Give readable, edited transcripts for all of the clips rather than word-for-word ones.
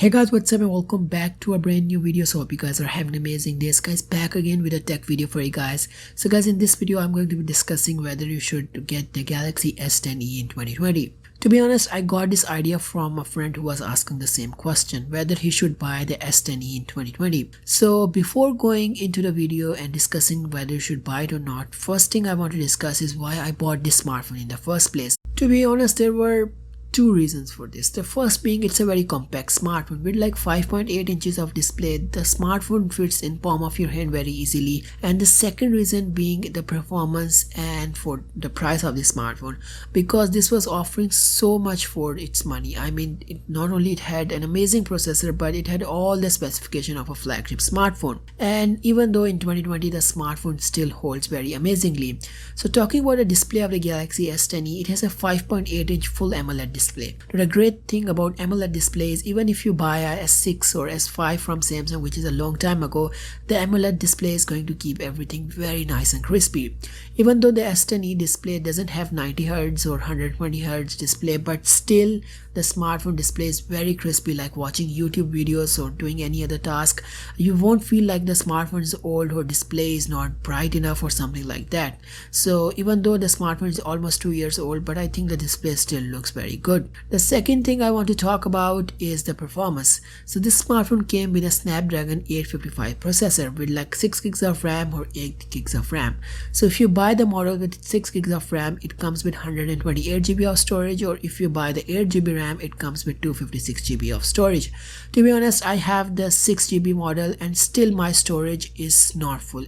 Hey guys, what's up and welcome back to a brand new video. So hope you guys are having amazing days, guys. Back again with a tech video for you guys. So guys, in this video I'm going to be discussing whether you should get the Galaxy S10e in 2020. To be honest, I got this idea from a friend who was asking the same question, whether he should buy the S10e in 2020. So before going into the video and discussing whether you should buy it or not, first thing I want to discuss is why I bought this smartphone in the first place. To be honest, there were two reasons for this. The first being it's a very compact smartphone with like 5.8 inches of display. The smartphone fits in palm of your hand very easily, and the second reason being the performance and for the price of the smartphone, because this was offering so much for its money. I mean, not only it had an amazing processor, but it had all the specification of a flagship smartphone. And even though in 2020 the smartphone still holds very amazingly. So talking about the display of the Galaxy S10e, it has a 5.8 inch full AMOLED display. But the great thing about AMOLED displays, even if you buy a S6 or S5 from Samsung, which is a long time ago, the AMOLED display is going to keep everything very nice and crispy. Even though the S10e display doesn't have 90Hz or 120Hz display, but still the smartphone display is very crispy, like watching YouTube videos or doing any other task. You won't feel like the smartphone is old or display is not bright enough or something like that. So even though the smartphone is almost 2 years old, but I think the display still looks very good. The second thing I want to talk about is the performance. So this smartphone came with a Snapdragon 855 processor with like 6 gigs of RAM or 8 gigs of RAM. So if you buy the model with 6 gigs of RAM, it comes with 128 GB of storage, or if you buy the 8 GB RAM, it comes with 256 GB of storage. To be honest, I have the 6 GB model and still my storage is not full.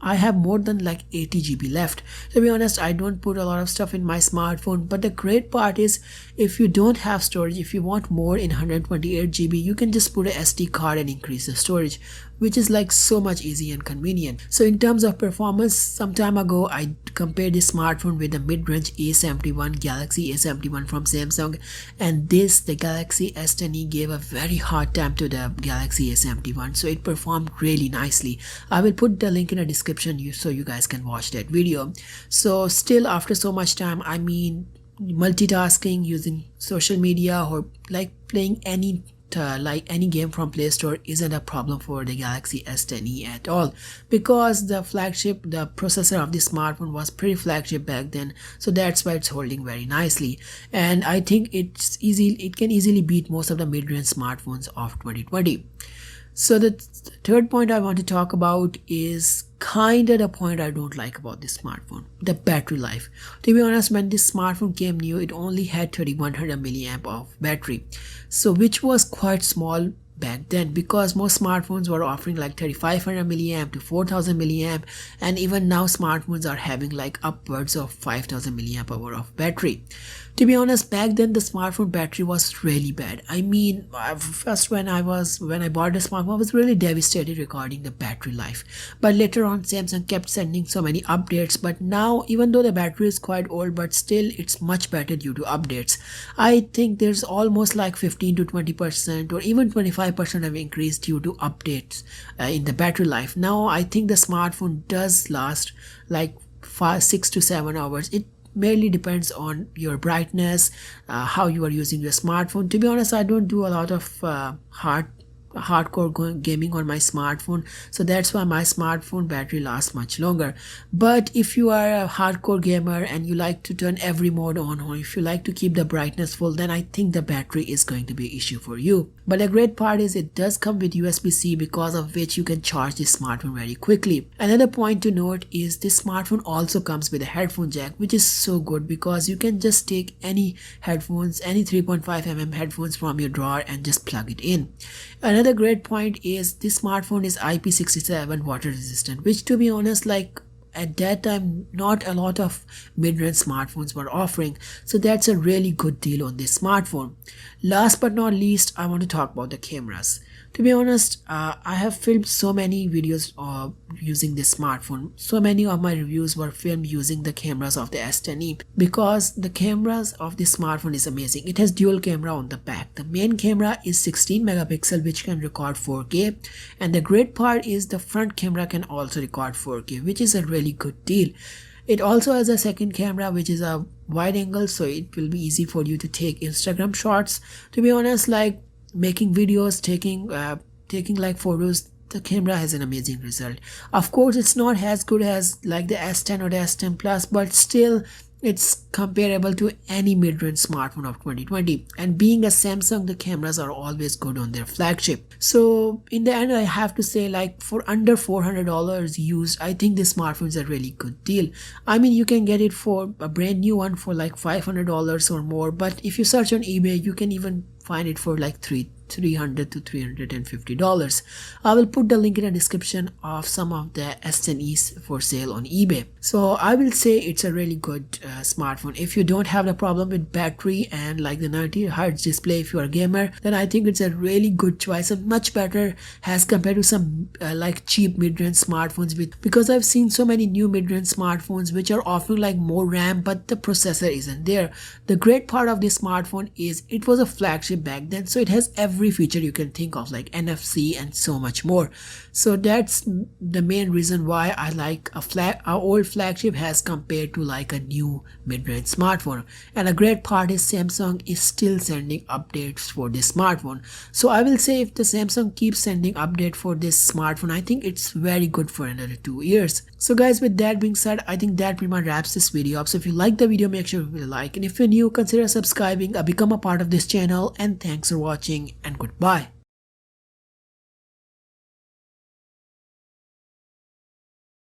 I have more than like 80 GB left. To be honest, I don't put a lot of stuff in my smartphone, but the great part is if you don't have storage, if you want more in 128 GB, you can just put a SD card and increase the storage, which is like so much easy and convenient. So in terms of performance, some time ago I compared this smartphone with the mid-range A71, Galaxy A71 from Samsung, and the Galaxy S10e gave a very hard time to the Galaxy A71, so it performed really nicely. I will put the link in the description so you guys can watch that video. So still after so much time, I mean, multitasking, using social media, or like playing any game from Play Store isn't a problem for the Galaxy S10e at all, because the processor of the smartphone was pretty flagship back then, so that's why it's holding very nicely. And I think it can easily beat most of the mid-range smartphones of 2020. So the third point I want to talk about is kind of the point I don't like about this smartphone, the battery life. To be honest, when this smartphone came new, it only had 3100 milliamp of battery, so which was quite small back then, because most smartphones were offering like 3500 milliamp to 4000 milliamp, and even now smartphones are having like upwards of 5000 milliamp hour of battery. To be honest, back then the smartphone battery was really bad. I mean, first when I bought the smartphone, I was really devastated regarding the battery life. But later on, Samsung kept sending so many updates. But now, even though the battery is quite old, but still it's much better due to updates. I think there's almost like 15 to 20% or even 25% of increase due to updates in the battery life. Now I think the smartphone does last like 6 to 7 hours. It mainly depends on your brightness, how you are using your smartphone. To be honest, I don't do a lot of hardcore gaming on my smartphone, so that's why my smartphone battery lasts much longer. But if you are a hardcore gamer and you like to turn every mode on, or if you like to keep the brightness full, then I think the battery is going to be an issue for you. But the great part is it does come with USB-C, because of which you can charge this smartphone very quickly. Another point to note is this smartphone also comes with a headphone jack, which is so good because you can just take any headphones, any 3.5mm headphones from your drawer and just plug it in. Another great point is this smartphone is IP67 water resistant, which to be honest, like at that time not a lot of mid-range smartphones were offering, so that's a really good deal on this smartphone. Last but not least, I want to talk about the cameras. To be honest, I have filmed so many videos using this smartphone. So many of my reviews were filmed using the cameras of the S10e, because the cameras of this smartphone is amazing. It has dual camera on the back. The main camera is 16 megapixel, which can record 4K, and the great part is the front camera can also record 4K, which is a really good deal. It also has a second camera, which is a wide angle, so it will be easy for you to take Instagram shots. To be honest, like making videos, taking like photos, the camera has an amazing result. Of course, it's not as good as like the S10 or the S10 Plus, but still it's comparable to any mid-range smartphone of 2020. And being a Samsung, the cameras are always good on their flagship. So in the end, I have to say, like, for under $400 used, I think this smartphone is a really good deal. I mean, you can get it for a brand new one for like $500 or more, but if you search on eBay, you can even find it for like $300 to $350. I will put the link in the description of some of the S10Es for sale on eBay. So I will say it's a really good smartphone. If you don't have the problem with battery and like the 90Hz display, if you are a gamer, then I think it's a really good choice and much better as compared to some like cheap mid-range smartphones, because I've seen so many new mid-range smartphones which are offering like more RAM, but the processor isn't there. The great part of this smartphone is it was a flagship back then, so it has every feature you can think of, like NFC and so much more. So that's the main reason why I like a old flagship as compared to like a new mid-range smartphone. And a great part is Samsung is still sending updates for this smartphone. So I will say if the Samsung keeps sending update for this smartphone, I think it's very good for another 2 years. So guys, with that being said, I think that pretty much wraps this video up. So if you like the video, make sure you like, and if you're new, consider subscribing, become a part of this channel, and thanks for watching and goodbye.